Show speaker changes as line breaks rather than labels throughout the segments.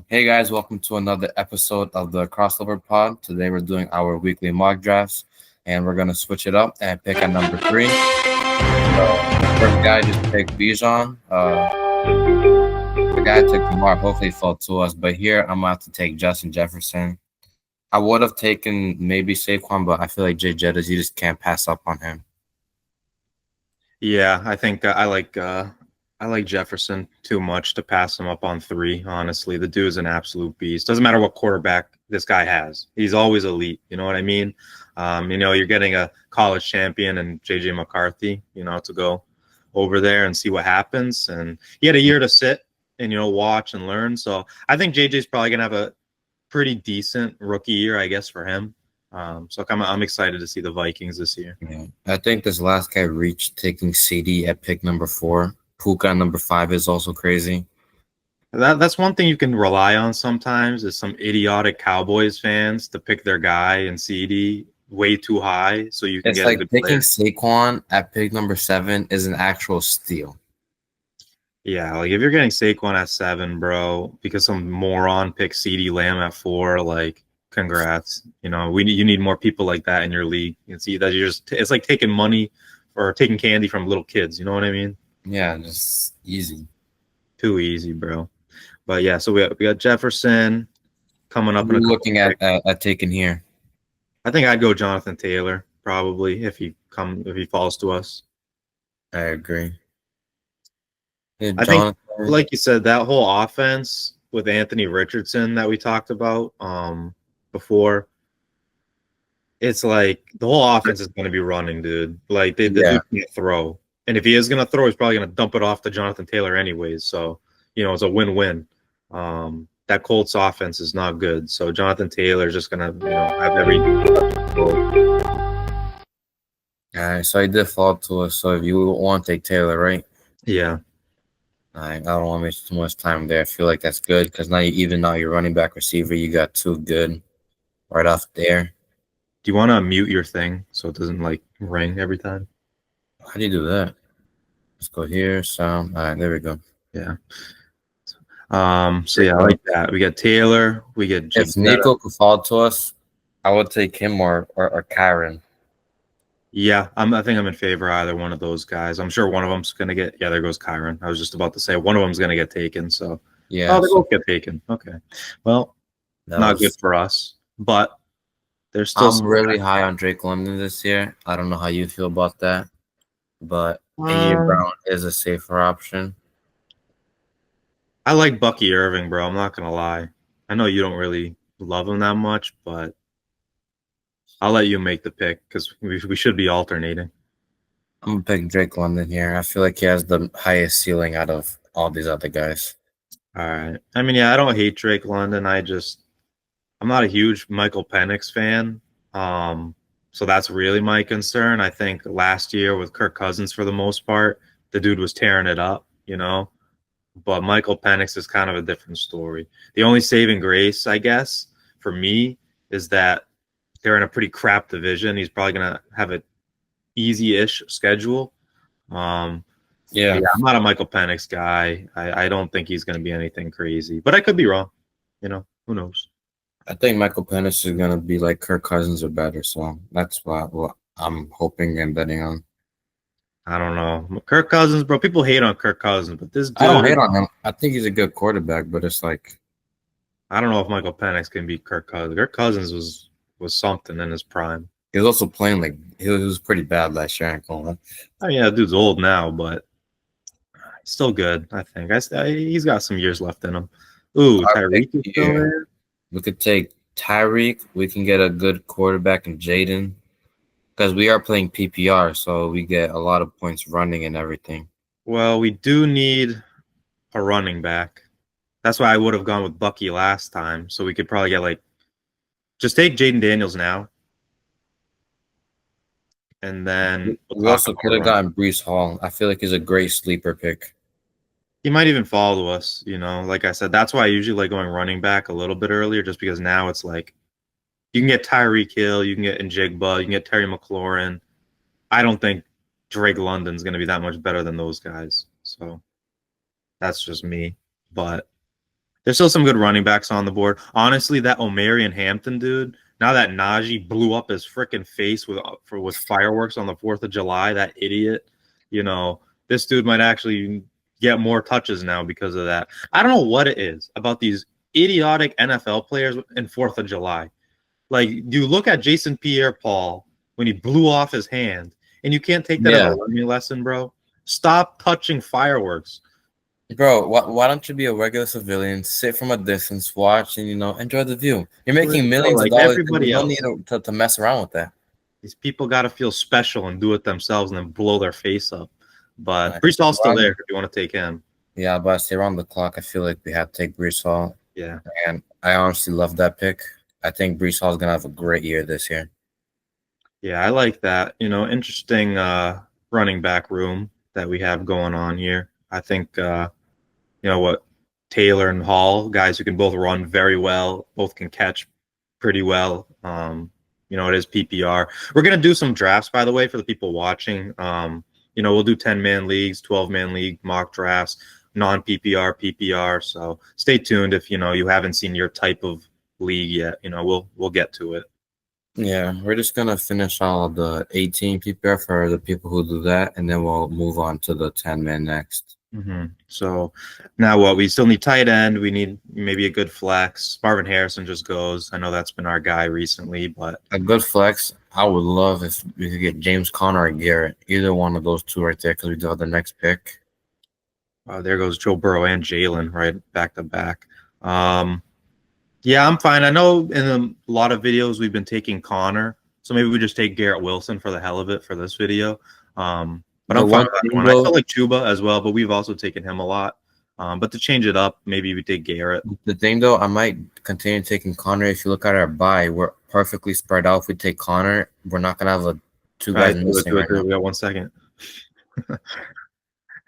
Hey guys, welcome to another episode of the Crossover Pod. Today we're doing our weekly mock drafts, and we're gonna switch it up and pick at number three. The first guy just picked Bijan. The guy took Lamar. Hopefully, he fell to us. But here, I'm gonna have to take Justin Jefferson. I would have taken maybe Saquon, but I feel like Jay Jettas. You just can't pass up on him.
Yeah, I think I like Jefferson too much to pass him up on three. Honestly, the dude is an absolute beast. Doesn't matter what quarterback this guy has; he's always elite. You know what I mean? You're getting a college champion and JJ McCarthy. To go over there and see what happens. And he had a year to sit and watch and learn. So I think JJ's probably gonna have a pretty decent rookie year, I guess, for him. So I'm excited to see the Vikings this year.
Yeah, I think this last guy reached taking CD at pick number 4. Puka at number 5 is also crazy.
That's one thing you can rely on sometimes is some idiotic Cowboys fans to pick their guy and CD way too high so you can
It's
get
like
a good
picking
player.
Saquon at pick number 7 is an actual steal.
Yeah, like if you're getting Saquon at 7, bro, because some moron picked CD Lamb at 4, like congrats. You need more people like that in your league. You can see that it's like taking money or taking candy from little kids. You know what I mean?
Yeah, just easy.
Too easy, bro. But yeah, so we got Jefferson coming up
What are
in a
you
couple
looking at taking here?
I think I'd go Jonathan Taylor probably if he falls to us.
I agree. Hey,
I think,
Jonathan.
like you said, that whole offense with Anthony Richardson that we talked about before, it's like the whole offense is going to be running, dude. Like the dude can't throw, and if he is going to throw, he's probably going to dump it off to Jonathan Taylor anyways. So it's a win-win. That Colts offense is not good, so Jonathan Taylor is just going to have every.
All right, so he did fall to us. So if you want to take Taylor, right?
Yeah.
All right, I don't want to waste too much time there. I feel like that's good because now you're running back receiver. You got 2 good right off there.
Do you want to mute your thing so it doesn't like ring every time?
How do you do that? Let's go here. Sound. All right, there we go.
Yeah. So yeah, I like that. We got Taylor. We get
If Nico could fall to us, I would take him or Kyron.
Yeah, I think I'm in favor of either one of those guys. I'm sure one of them's gonna get. Yeah, there goes Kyron. I was just about to say one of them's gonna get taken. So
yeah,
they both get taken. Okay, well, not good for us, but there's still.
I'm really high on Drake London this year. I don't know how you feel about that, but A.J. Brown is a safer option.
I like Bucky Irving, bro. I'm not gonna lie. I know you don't really love him that much, but I'll let you make the pick because we should be alternating.
I'm gonna pick Drake London here. I feel like he has the highest ceiling out of all these other guys.
All right. I mean, yeah, I don't hate Drake London. I'm not a huge Michael Penix fan. So that's really my concern. I think last year with Kirk Cousins, for the most part, the dude was tearing it up, But Michael Penix is kind of a different story. The only saving grace, I guess, for me is that they're in a pretty crap division. He's probably going to have an easy-ish schedule. Yeah, I'm not a Michael Penix guy. I don't think he's going to be anything crazy. But I could be wrong. Who knows?
I think Michael Penix is going to be like Kirk Cousins or better. So that's what I'm hoping and betting on.
I don't know. Kirk Cousins, bro. People hate on Kirk Cousins, but this dude,
I don't hate on him. I think he's a good quarterback, but it's like
I don't know if Michael Penix can beat Kirk Cousins. Kirk Cousins was something in his prime.
He was also playing like he was pretty bad last year. I ain't gonna lie.
I mean, yeah, dude's old now, but still good. I think he's got some years left in him. Ooh, Tyreek is still there.
We could take Tyreek. We can get a good quarterback in Jaden. Because we are playing PPR, so we get a lot of points running and everything.
Well, we do need a running back. That's why I would have gone with Bucky last time. So we could probably get just take Jaden Daniels now. And then
we also could have gotten Breece Hall. I feel like he's a great sleeper pick.
He might even fall to us, Like I said, that's why I usually like going running back a little bit earlier, just because now it's like you can get Tyreek Hill, you can get Njigba, you can get Terry McLaurin. I don't think Drake London's going to be that much better than those guys. So that's just me. But There's still some good running backs on the board. Honestly, that Omarion Hampton dude. Now that Najee blew up his freaking face with fireworks on the 4th of July, that idiot. You know, this dude might actually get more touches now because of that. I don't know what it is about these idiotic NFL players in 4th of July. Like, you look at Jason Pierre-Paul when he blew off his hand, and you can't take that as a
Yeah,
learning lesson, bro. Stop touching fireworks.
bro. Why don't you be a regular civilian, sit from a distance, watch, and enjoy the view? You're making millions of
Like
dollars. There's
everybody
no need
else.
to mess around with that.
These people got to feel special and do it themselves and then blow their face up. But
Like,
Brees Hall's still there
around-
if you want to take him.
yeah, but I say around the clock, I feel like we have to take Brees Hall,
Yeah.
and I honestly love that pick. I think Brees Hall is gonna have a great year this year.
Yeah, I like that. Interesting running back room that we have going on here. I think what Taylor and Hall, guys who can both run very well, both can catch pretty well. It is PPR. We're gonna do some drafts, by the way, for the people watching. We'll do 10-man leagues, 12-man league mock drafts, non-PPR, PPR. So stay tuned if you haven't seen your type of league yet. We'll get to it.
Yeah, we're just gonna finish all of the 18 PPR for the people who do that, and then we'll move on to the 10-man next.
So now what? We still need tight end. We need maybe a good flex. Marvin Harrison just goes. I know that's been our guy recently, but
A good flex. I would love if we could get James Conner or Garrett, either one of those two right there, because we do have the next pick.
there goes Joe Burrow and Jalen right back to back. Yeah, I'm fine. I know in a lot of videos we've been taking Connor, so maybe we just take Garrett Wilson for the hell of it for this video. But I'm fine with that one. I still like Chuba as well, but we've also taken him a lot. But to change it up, maybe we take Garrett.
The thing though, I might continue taking Connor. If you look at our buy, we're perfectly spread out. If we take Connor, we're not gonna have two guys missing right now.
We got 1 second.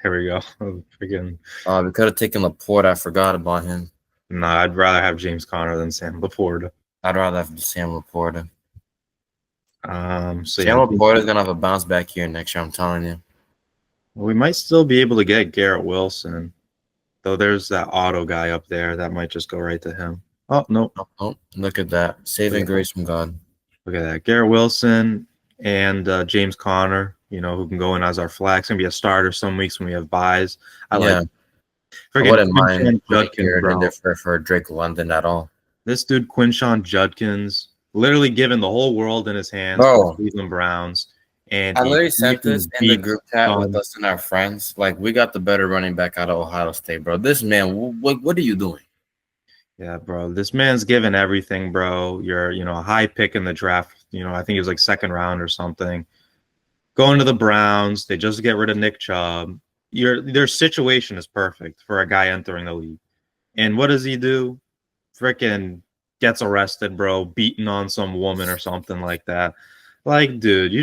Here we go. Freaking.
We could have taken Laporte. I forgot about him.
Nah, I'd rather have James Conner than Sam Laporta.
I'd rather have Sam Laporta.
So
Sam Laporta is gonna have a bounce back year next year. I'm telling you.
We might still be able to get Garrett Wilson, though. There's that auto guy up there that might just go right to him. Oh no!
Oh, look at that! Saving grace from God.
Look at that. Garrett Wilson and James Conner. Who can go in as our flex and be a starter some weeks when we have buys. I
wouldn't mind
Judkins,
in there for Drake London at all.
This dude Quinshawn Judkins, literally given the whole world in his hands.
Bro.
Cleveland Browns. And
I literally sent this in the group chat with us and our friends. Like, we got the better running back out of Ohio State, bro. This man, what are you doing?
Yeah, bro. This man's given everything, bro. You're, a high pick in the draft. I think it was like second round or something. Going to the Browns. They just get rid of Nick Chubb. Their situation is perfect for a guy entering the league. And what does he do? Freaking gets arrested, bro. Beating on some woman or something like that. Like, dude,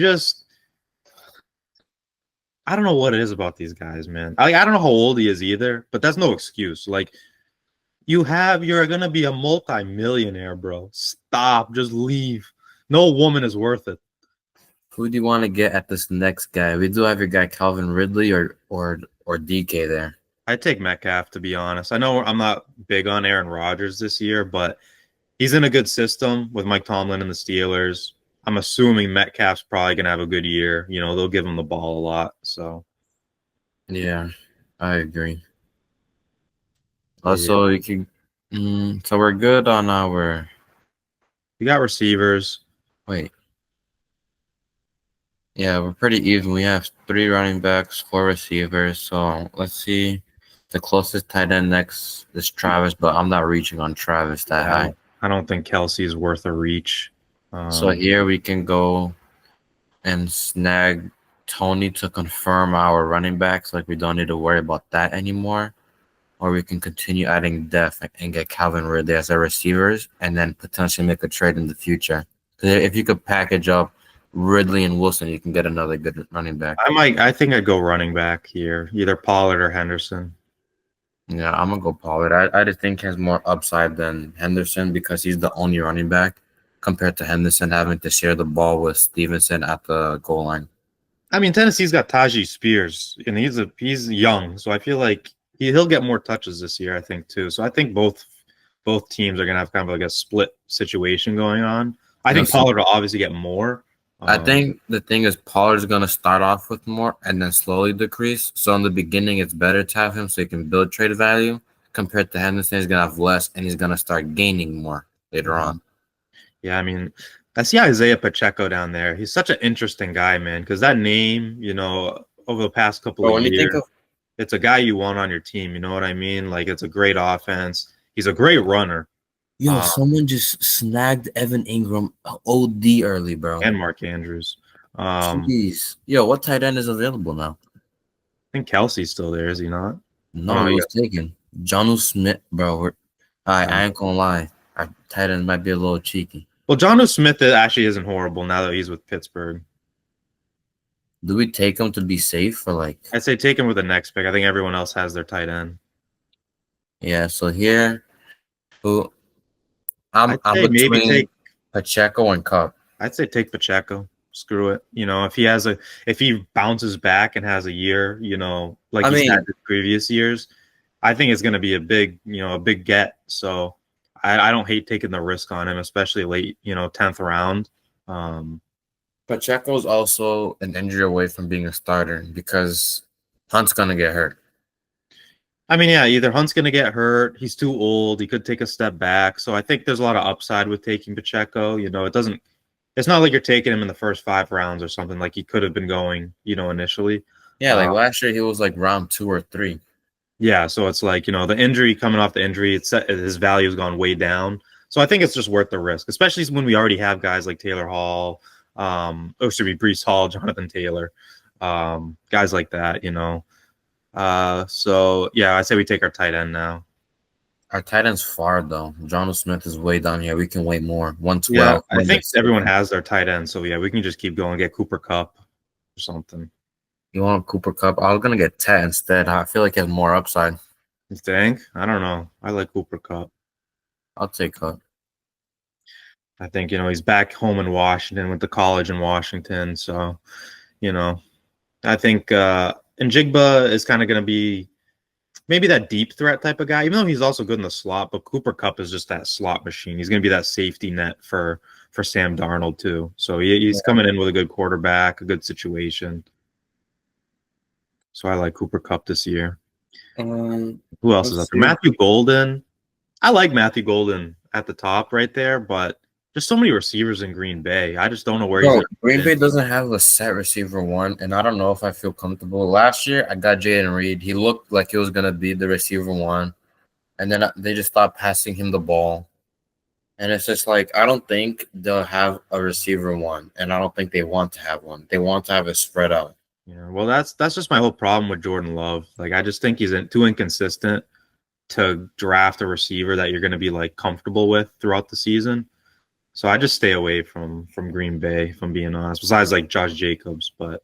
I don't know what it is about these guys, man. I don't know how old he is either, but that's no excuse. Like, you're going to be a multi-millionaire, bro. Stop. Just leave. No woman is worth it.
Who do you want to get at this next guy? We do have your guy Calvin Ridley or DK there.
I take Metcalf, to be honest. I know I'm not big on Aaron Rodgers this year, but he's in a good system with Mike Tomlin and the Steelers. I'm assuming Metcalf's probably going to have a good year. They'll give him the ball a lot. So,
yeah, I agree. Also, you can. So we're good on our.
You got receivers.
Wait. Yeah, we're pretty even. We have 3 running backs, 4 receivers. So let's see. The closest tight end next is Travis, but I'm not reaching on Travis that high.
I don't think Kelsey is worth a reach.
So here we can go and snag Tony to confirm our running backs. Like, we don't need to worry about that anymore. Or we can continue adding depth and get Calvin Ridley as our receivers and then potentially make a trade in the future. If you could package up Ridley and Wilson, you can get another good running back.
I think I'd go running back here, either Pollard or Henderson.
Yeah, I'm going to go Pollard. I just think he has more upside than Henderson because he's the only running back compared to Henderson having to share the ball with Stevenson at the goal line.
I mean, Tennessee's got Tajee Spears, and he's young, so I feel like he'll get more touches this year, I think, too. So I think both teams are gonna have kind of like a split situation going on. I think Pollard will obviously get more.
I think the thing is Pollard's going to start off with more and then slowly decrease. So in the beginning, it's better to have him so he can build trade value compared to Henderson. He's going to have less and he's going to start gaining more later on.
Yeah, I mean, I see Isaiah Pacheco down there. He's such an interesting guy, man, because that name, you know, over the past couple of years, it's a guy you want on your team. You know what I mean? Like, it's a great offense. He's a great runner.
Yo, someone just snagged Evan Ingram OD early, bro.
And Mark Andrews.
Jeez. Yo, what tight end is available now?
I think Kelsey's still there, is he not?
No, he was taken. Jonnu Smith, bro. I ain't gonna lie. Our tight end might be a little cheeky.
Well, Jonnu Smith actually isn't horrible now that he's with Pittsburgh.
Do we take him to be safe or like?
I'd say take him with the next pick. I think everyone else has their tight end.
Yeah, so here, I'm between maybe take Pacheco and Cup.
I'd say take Pacheco. Screw it. You know, if he bounces back and has a year, you know, like he's had the previous years, I think it's going to be a big get. So I don't hate taking the risk on him, especially late, 10th round.
Pacheco's also an injury away from being a starter because Hunt's going to get hurt.
I mean, yeah, either Hunt's going to get hurt, he's too old, he could take a step back. So I think there's a lot of upside with taking Pacheco. It's not like you're taking him in the first 5 rounds or something like he could have been going, initially.
Yeah, like last year he was like round 2 or 3.
Yeah, so it's like, the injury, coming off the injury, his value has gone way down. So I think it's just worth the risk, especially when we already have guys like Taylor Hall, Breece Hall, Jonathan Taylor, guys like that, So, yeah, I say we take our tight end now.
Our tight end's far, though. Jonnu Smith is way down here. We can wait more. 112.
Yeah, I think everyone has their tight end. So, yeah, we can just keep going, get Cooper Kupp or something.
You want Cooper Kupp? I was going to get Tet instead. I feel like he has more upside.
You think? I don't know. I like Cooper Kupp.
I'll take Kupp.
I think, he's back home in Washington, went to college in Washington. So, I think Njigba is kind of going to be maybe that deep threat type of guy, even though he's also good in the slot. But Cooper Kupp is just that slot machine. He's going to be that safety net for Sam Darnold, too. So he's coming in with a good quarterback, a good situation. So I like Cooper Kupp this year. Who else is up there? Matthew Golden. I like Matthew Golden at the top right there, but there's so many receivers in Green Bay. I just don't know where he's.
Green Bay doesn't have a set receiver one, and I don't know if I feel comfortable. Last year, I got Jayden Reed. He looked like he was going to be the receiver one, and then they just stopped passing him the ball. And it's just like, I don't think they'll have a receiver one, and I don't think they want to have one. They want to have it spread out.
Yeah, well, that's just my whole problem with Jordan Love. Like, I just think he's too inconsistent to draft a receiver that you're going to be like comfortable with throughout the season. So I just stay away from Green Bay, if I'm being honest. Besides like Josh Jacobs, but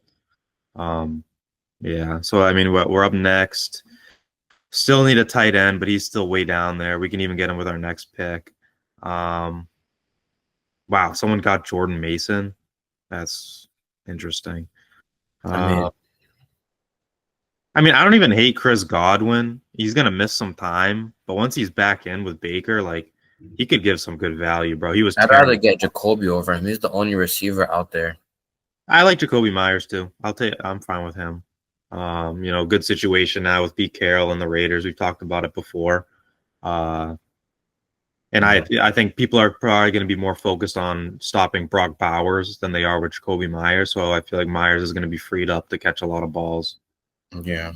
yeah. So I mean, we're up next. Still need a tight end, but he's still way down there. We can even get him with our next pick. Wow, someone got Jordan Mason. That's interesting. I mean, I don't even hate Chris Godwin. He's gonna miss some time, but once he's back in with Baker, like, he could give some good value, bro. I'd
rather get Jacoby over him. He's the only receiver out there.
I like Jacoby Myers too. I'm fine with him. Good situation now with Pete Carroll and the Raiders. We've talked about it before. I think people are probably going to be more focused on stopping Brock Bowers than they are with Jacoby Myers. So I feel like Myers is going to be freed up to catch a lot of balls.
Yeah.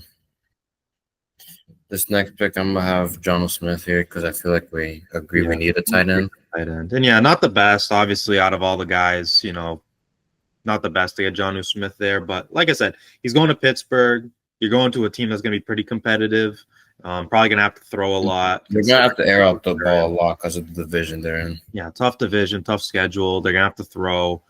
This next pick, I'm going to have Jonnu Smith here because I feel like we agree we need a tight end.
And yeah, not the best, obviously, out of all the guys, not the best to get Jonnu Smith there. But like I said, he's going to Pittsburgh. You're going to a team that's going to be pretty competitive. Probably going to have to throw a lot.
They're going to have to air out the ball a lot because of the division they're in.
Yeah, tough division, tough schedule. They're going to have to throw.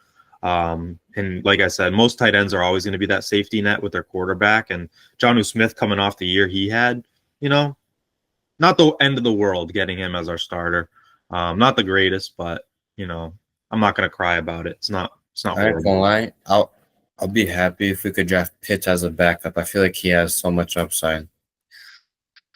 And like I said, most tight ends are always going to be that safety net with their quarterback. And Jonnu Smith coming off the year he had, not the end of the world getting him as our starter. Not the greatest, but, I'm not going to cry about it. It's not horrible.
I ain't gonna lie. I'll be happy if we could draft Pitts as a backup. I feel like he has so much upside.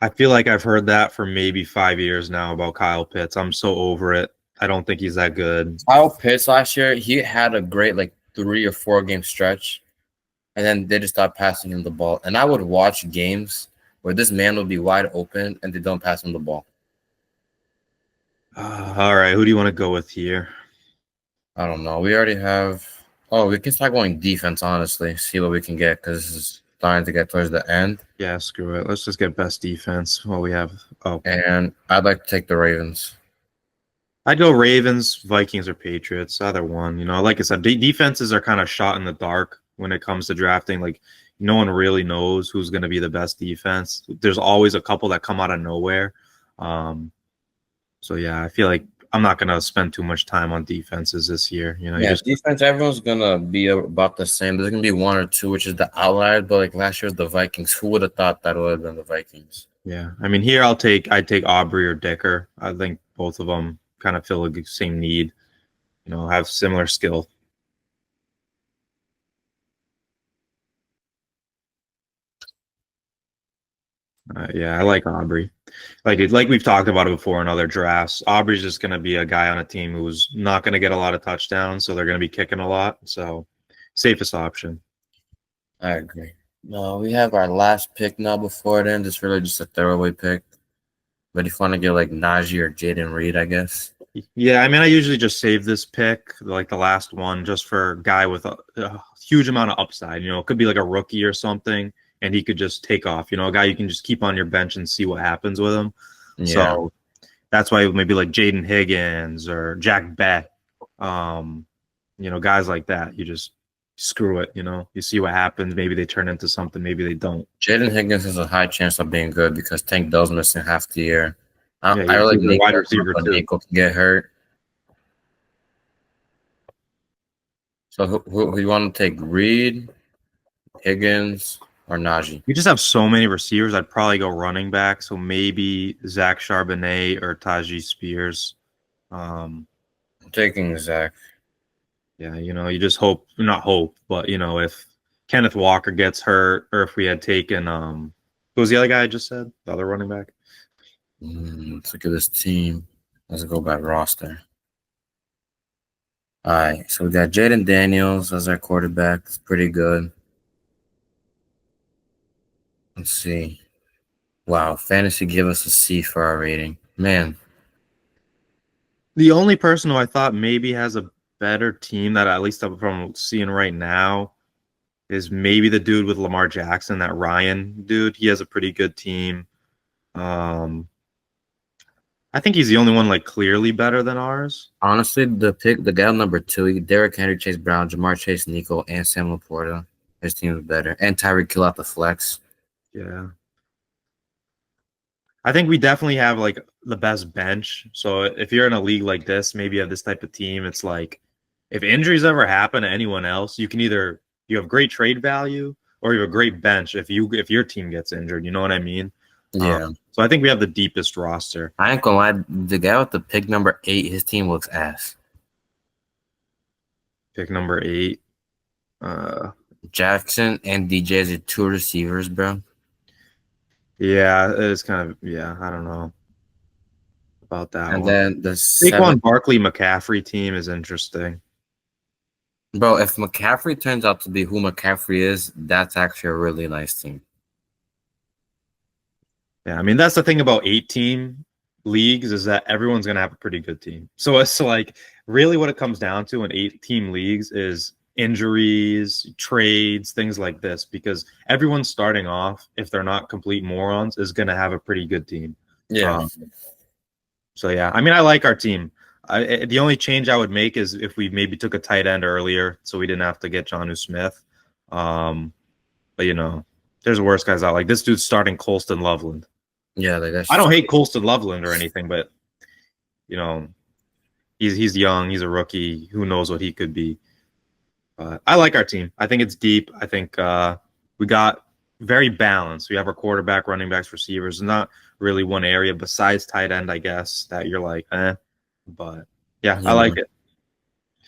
I feel like I've heard that for maybe 5 years now about Kyle Pitts. I'm so over it. I don't think he's that good.
Kyle Pitts last year, he had a great like 3 or 4 game stretch, and then they just stopped passing him the ball. And I would watch games where this man would be wide open and they don't pass him the ball.
All right, who do you want to go with here?
I don't know. We already have. Oh, we can start going defense, honestly. See what we can get because this is starting to get towards the end.
Yeah, screw it. Let's just get best defense while we have. Oh,
And I'd like to take the Ravens.
I'd go Ravens, Vikings, or Patriots. Either one. You know, like I said, defenses are kind of shot in the dark when it comes to drafting. Like, no one really knows who's going to be the best defense. There's always a couple that come out of nowhere. So yeah, I feel like I'm not going to spend too much time on defenses this year. You know,
Yeah, defense, everyone's going to be about the same. There's going to be 1 or 2, which is the outlier. But like last year, the Vikings. Who would have thought that would have been the Vikings?
yeah. I mean, here I'd take Aubrey or Dicker. I think both of them kind of fill the same need. You know, have similar skill. Yeah, I like Aubrey. Like we've talked about it before in other drafts. Aubrey's just going to be a guy on a team who's not going to get a lot of touchdowns, so they're going to be kicking a lot. So, safest option.
I agree. No, we have our last pick now before it ends. It's really just a throwaway pick. But if you want to get like Najee or Jaden Reed, I guess.
Yeah, I mean, I usually just save this pick, like the last one, just for a guy with a huge amount of upside. You know, it could be like a rookie or something, and he could just take off. You know, a guy you can just keep on your bench and see what happens with him. Yeah. So that's why maybe like Jaden Higgins or Jack Beck, you know, guys like that. You just screw it. You know, you see what happens. Maybe they turn into something. Maybe they don't.
Jaden Higgins has a high chance of being good because Tank Dell's missing half the year. I
Yeah,
really
he's a
think
wide receiver too.
Nico can get hurt. So who you want to take? Reed, Higgins, or Najee?
We just have so many receivers. I'd probably go running back. So maybe Zach Charbonnet or Tajee Spears.
I'm taking Zach.
Yeah, you know, you just hope, not hope, but you know, if Kenneth Walker gets hurt, or if we had taken who was the other guy I just said, the other running back?
Let's look at this team. Let's go by roster. All right, so we got Jaden Daniels as our quarterback. It's pretty good. Let's see. Wow, fantasy give us a C for our rating. Man.
The only person who I thought maybe has a better team that at least from seeing right now is maybe the dude with Lamar Jackson, that Ryan dude. He has a pretty good team. I think he's the only one like clearly better than ours.
Honestly, the guy number 2, Derrick Henry, Chase Brown, Jamar Chase, Nico, and Sam Laporta. His team is better. And Tyreek Hill out the flex.
Yeah. I think we definitely have like the best bench. So if you're in a league like this, maybe you have this type of team, it's like if injuries ever happen to anyone else, you can either you have great trade value or you have a great bench if your team gets injured. You know what I mean?
Yeah.
So I think we have the deepest roster.
I ain't gonna lie, the guy with the pick number 8, his team looks ass.
Pick number 8.
Jackson and DJ as your 2 receivers, bro.
Yeah, it's kind of I don't know about that
and
one.
Then the
Saquon Barkley McCaffrey team is interesting.
Bro, if McCaffrey turns out to be who McCaffrey is, that's actually a really nice team.
Yeah, I mean, that's the thing about 8-team leagues is that everyone's going to have a pretty good team. So it's like really what it comes down to in 8-team leagues is injuries, trades, things like this, because everyone's starting off, if they're not complete morons, is going to have a pretty good team.
Yeah.
So, yeah, I mean, I like our team. The only change I would make is if we maybe took a tight end earlier so we didn't have to get Jonnu Smith. But, you know, there's worse guys out. Like this dude's starting Colston Loveland.
Yeah, like
I don't hate Colston Loveland or anything, but, you know, he's young. He's a rookie. Who knows what he could be. I like our team. I think it's deep. I think we got very balanced. We have our quarterback, running backs, receivers. Not really one area besides tight end, I guess, that you're like, eh. But, yeah, I like it.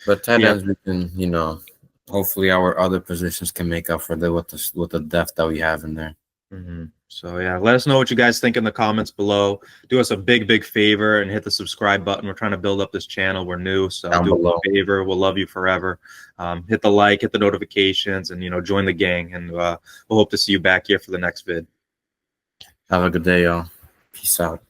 But tight ends, we can, you know, hopefully our other positions can make up for with the depth that we have in there.
Mm-hmm. So yeah, let us know what you guys think in the comments below. Do us a big favor and hit the subscribe button. We're trying to build up this channel. We're new, so
Down
do us
below.
a favor. We'll love you forever. Hit the like, hit the notifications, and join the gang. And we'll hope to see you back here for the next vid.
Have a good day, y'all. Peace out.